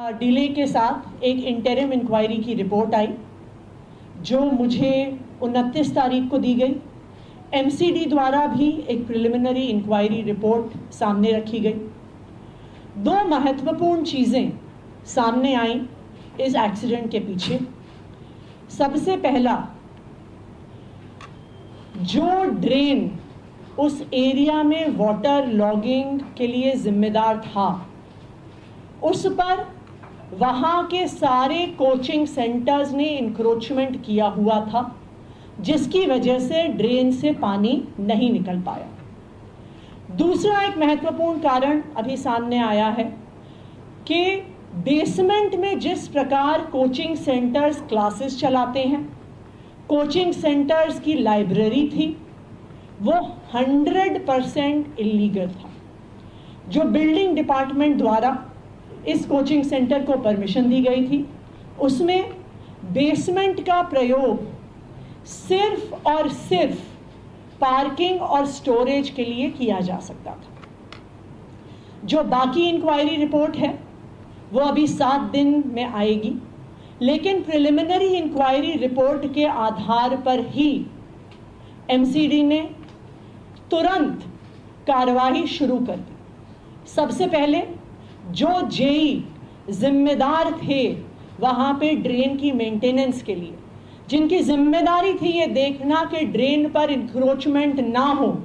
Delay के साथ एक इंटरिम इंक्वायरी की रिपोर्ट आई जो मुझे 29 तारीख को दी गई। एमसीडी द्वारा भी एक प्रिलिमिनरी इंक्वायरी रिपोर्ट सामने रखी गई। दो महत्वपूर्ण चीज़ें सामने आई इस एक्सीडेंट के पीछे। सबसे पहला, जो ड्रेन उस एरिया में वाटर लॉगिंग के लिए जिम्मेदार था, उस पर वहाँ के सारे कोचिंग सेंटर्स ने इंक्रोचमेंट किया हुआ था, जिसकी वजह से ड्रेन से पानी नहीं निकल पाया। दूसरा एक महत्वपूर्ण कारण अभी सामने आया है कि बेसमेंट में जिस प्रकार कोचिंग सेंटर्स क्लासेस चलाते हैं, कोचिंग सेंटर्स की लाइब्रेरी थी, वो 100% इलीगल था। जो बिल्डिंग डिपार्टमेंट द्वारा इस कोचिंग सेंटर को परमिशन दी गई थी, उसमें बेसमेंट का प्रयोग सिर्फ और सिर्फ पार्किंग और स्टोरेज के लिए किया जा सकता था। जो बाकी इंक्वायरी रिपोर्ट है वो अभी 7 दिन में आएगी, लेकिन प्रिलिमिनरी इंक्वायरी रिपोर्ट के आधार पर ही एमसीडी ने तुरंत कार्रवाई शुरू कर दी। सबसे पहले जो जेई जिम्मेदार थे वहाँ पे ड्रेन की मेंटेनेंस के लिए, जिनकी जिम्मेदारी थी ये देखना कि ड्रेन पर इंक्रोचमेंट ना हो,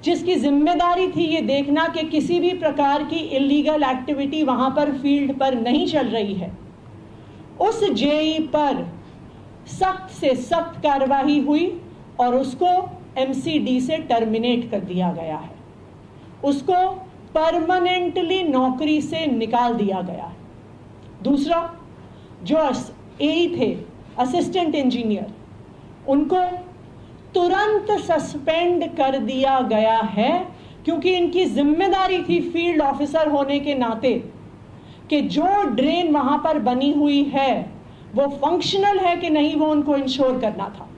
जिसकी जिम्मेदारी थी ये देखना कि किसी भी प्रकार की इलीगल एक्टिविटी वहाँ पर फील्ड पर नहीं चल रही है, उस जेई पर सख्त से सख्त कार्रवाई हुई और उसको एमसीडी से टर्मिनेट कर दिया गया है। उसको परमानेंटली नौकरी से निकाल दिया गया है। दूसरा, जो एई थे, असिस्टेंट इंजीनियर, उनको तुरंत सस्पेंड कर दिया गया है, क्योंकि इनकी जिम्मेदारी थी फील्ड ऑफिसर होने के नाते कि जो ड्रेन वहां पर बनी हुई है वो फंक्शनल है कि नहीं, वो उनको इंश्योर करना था।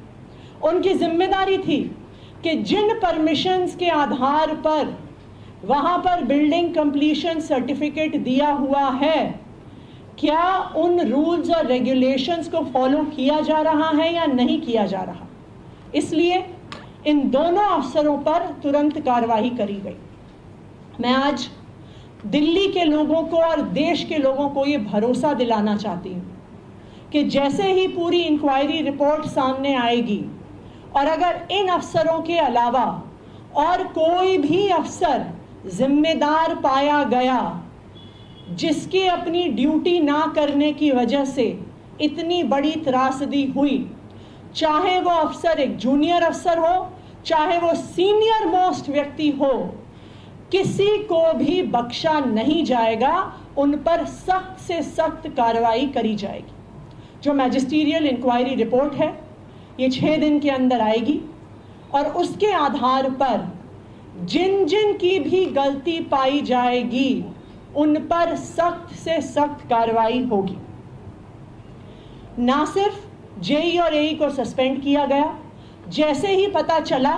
उनकी जिम्मेदारी थी कि जिन परमिशंस के आधार पर वहां पर बिल्डिंग कंप्लीशन सर्टिफिकेट दिया हुआ है, क्या उन रूल्स और रेगुलेशंस को फॉलो किया जा रहा है या नहीं किया जा रहा। इसलिए इन दोनों अफसरों पर तुरंत कार्रवाई करी गई। मैं आज दिल्ली के लोगों को और देश के लोगों को ये भरोसा दिलाना चाहती हूँ कि जैसे ही पूरी इंक्वायरी रिपोर्ट सामने आएगी और अगर इन अफसरों के अलावा और कोई भी अफसर जिम्मेदार पाया गया जिसके अपनी ड्यूटी ना करने की वजह से इतनी बड़ी त्रासदी हुई, चाहे वो अफसर एक जूनियर अफसर हो, चाहे वो सीनियर मोस्ट व्यक्ति हो, किसी को भी बख्शा नहीं जाएगा। उन पर सख्त से सख्त कार्रवाई करी जाएगी। जो मैजिस्ट्रियल इंक्वायरी रिपोर्ट है ये 6 दिन के अंदर आएगी और उसके आधार पर जिन जिन की भी गलती पाई जाएगी उन पर सख्त से सख्त कार्रवाई होगी। ना सिर्फ जेई और एई को सस्पेंड किया गया, जैसे ही पता चला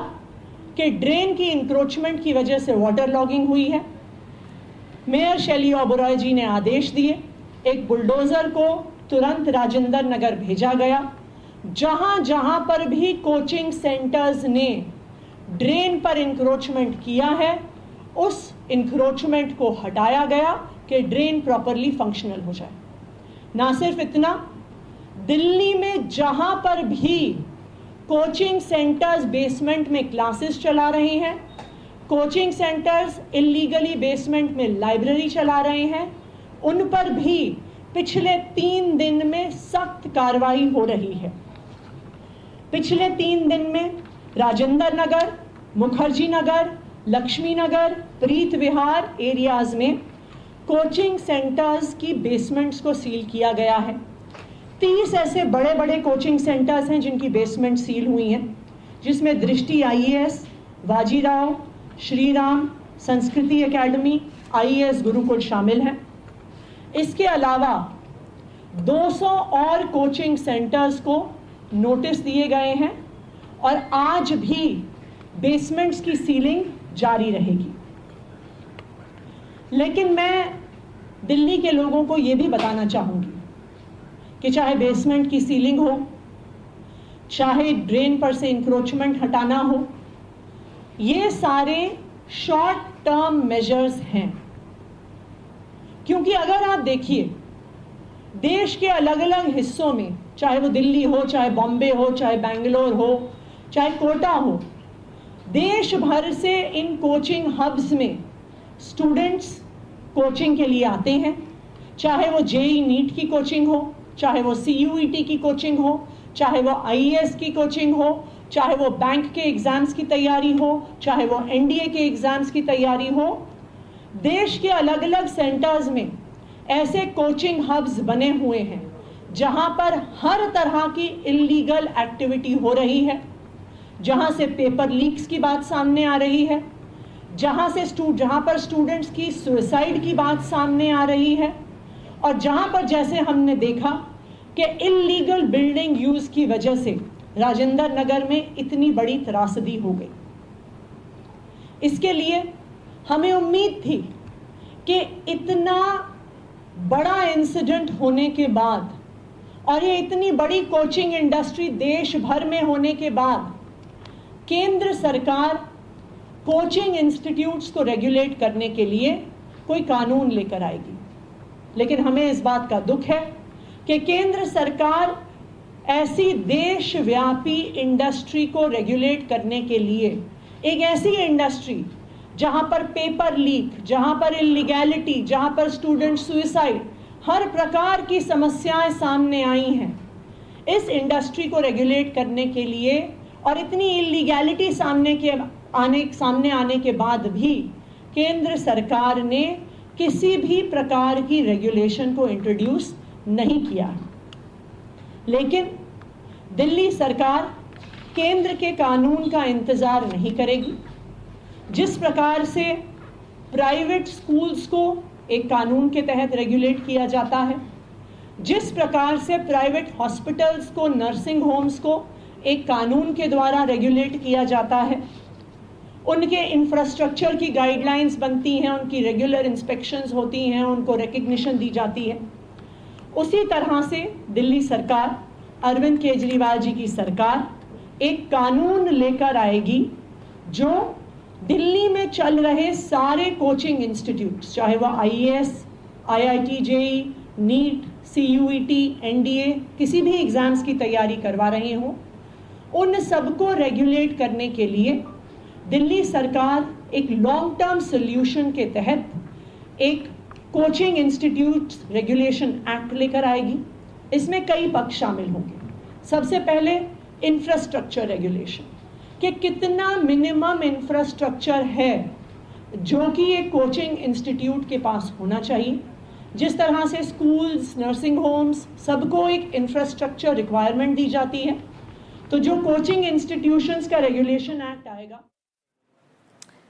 कि ड्रेन की इंक्रोचमेंट की वजह से वाटर लॉगिंग हुई है, मेयर शैली ओबरॉय जी ने आदेश दिए, एक बुलडोजर को तुरंत राजेंद्र नगर भेजा गया। जहां जहां पर भी कोचिंग सेंटर्स ने ड्रेन पर इंक्रोचमेंट किया है, उस इंक्रोचमेंट को हटाया गया कि ड्रेन प्रॉपरली फंक्शनल हो जाए। ना सिर्फ इतना, दिल्ली में जहां पर भी कोचिंग सेंटर्स बेसमेंट में क्लासेस चला रहे हैं, कोचिंग सेंटर्स इलीगली बेसमेंट में लाइब्रेरी चला रहे हैं, उन पर भी पिछले 3 दिन में सख्त कार्रवाई हो रही है। पिछले 3 दिन में राजेंद्र नगर, मुखर्जी नगर, लक्ष्मी नगर, प्रीत विहार एरियाज में कोचिंग सेंटर्स की बेसमेंट्स को सील किया गया है। 30 ऐसे बड़े बड़े कोचिंग सेंटर्स हैं जिनकी बेसमेंट सील हुई हैं, जिसमें दृष्टि आईएएस, बाजीराव, श्रीराम, संस्कृति एकेडमी, आईएएस गुरुकुल शामिल हैं। इसके अलावा 200 और कोचिंग सेंटर्स को नोटिस दिए गए हैं और आज भी बेसमेंट्स की सीलिंग जारी रहेगी। लेकिन मैं दिल्ली के लोगों को ये भी बताना चाहूँगी कि चाहे बेसमेंट की सीलिंग हो, चाहे ड्रेन पर से इंक्रोचमेंट हटाना हो, ये सारे शॉर्ट टर्म मेजर्स हैं। क्योंकि अगर आप देखिए देश के अलग अलग हिस्सों में, चाहे वो दिल्ली हो, चाहे बॉम्बे हो, चाहे बेंगलोर हो, चाहे कोटा हो, देश भर से इन कोचिंग हब्स में स्टूडेंट्स कोचिंग के लिए आते हैं। चाहे वो जेईई नीट की कोचिंग हो, चाहे वो सीयूईटी की कोचिंग हो, चाहे वो आईएएस की कोचिंग हो, चाहे वो बैंक के एग्जाम्स की तैयारी हो, चाहे वो एनडीए के एग्जाम्स की तैयारी हो। देश के अलग अलग सेंटर्स में ऐसे कोचिंग हब्स बने हुए हैं जहां पर हर तरह की इल्लीगल एक्टिविटी हो रही है, जहां से पेपर लीक्स की बात सामने आ रही है, जहां पर स्टूडेंट्स की सुसाइड की बात सामने आ रही है, और जहां पर जैसे हमने देखा कि इल्लीगल बिल्डिंग यूज की वजह से राजेंद्र नगर में इतनी बड़ी त्रासदी हो गई। इसके लिए हमें उम्मीद थी कि इतना बड़ा इंसिडेंट होने के बाद और ये इतनी बड़ी कोचिंग इंडस्ट्री देश भर में होने के बाद केंद्र सरकार कोचिंग इंस्टीट्यूट्स को रेगुलेट करने के लिए कोई कानून लेकर आएगी। लेकिन हमें इस बात का दुख है कि केंद्र सरकार ऐसी देशव्यापी इंडस्ट्री को रेगुलेट करने के लिए, एक ऐसी इंडस्ट्री जहां पर पेपर लीक, जहां पर इलीगैलिटी, जहां पर स्टूडेंट सुसाइड, हर प्रकार की समस्याएं सामने आई हैं, इस इंडस्ट्री को रेगुलेट करने के लिए और इतनी इलीगैलिटी सामने आने के बाद भी केंद्र सरकार ने किसी भी प्रकार की रेगुलेशन को इंट्रोड्यूस नहीं किया। लेकिन दिल्ली सरकार केंद्र के कानून का इंतजार नहीं करेगी। जिस प्रकार से प्राइवेट स्कूल्स को एक कानून के तहत रेगुलेट किया जाता है, जिस प्रकार से प्राइवेट हॉस्पिटल्स को, नर्सिंग होम्स को एक कानून के द्वारा रेगुलेट किया जाता है, उनके इंफ्रास्ट्रक्चर की गाइडलाइंस बनती हैं, उनकी रेगुलर इंस्पेक्शंस होती हैं, उनको रिकग्निशन दी जाती है, उसी तरह से दिल्ली सरकार, अरविंद केजरीवाल जी की सरकार एक कानून लेकर आएगी जो दिल्ली में चल रहे सारे coaching institutes, IAS IIT JEE, NEET CUET, NDA, सीयूईटी, एनडीए, किसी भी एग्जाम्स की तैयारी करवा रहे हों, उन सबको रेगुलेट करने के लिए दिल्ली सरकार एक लॉन्ग टर्म सोल्यूशन के तहत एक कोचिंग इंस्टीट्यूट रेगुलेशन एक्ट लेकर आएगी। इसमें कई पक्ष शामिल होंगे। सबसे पहले इंफ्रास्ट्रक्चर रेगुलेशन, कि कितना मिनिमम इंफ्रास्ट्रक्चर है जो कि एक कोचिंग इंस्टीट्यूट के पास होना चाहिए। जिस तरह से स्कूल्स, नर्सिंग होम्स, सबको एक इंफ्रास्ट्रक्चर रिक्वायरमेंट दी जाती है, तो जो कोचिंग इंस्टीट्यूशंस का रेगुलेशन एक्ट आएगा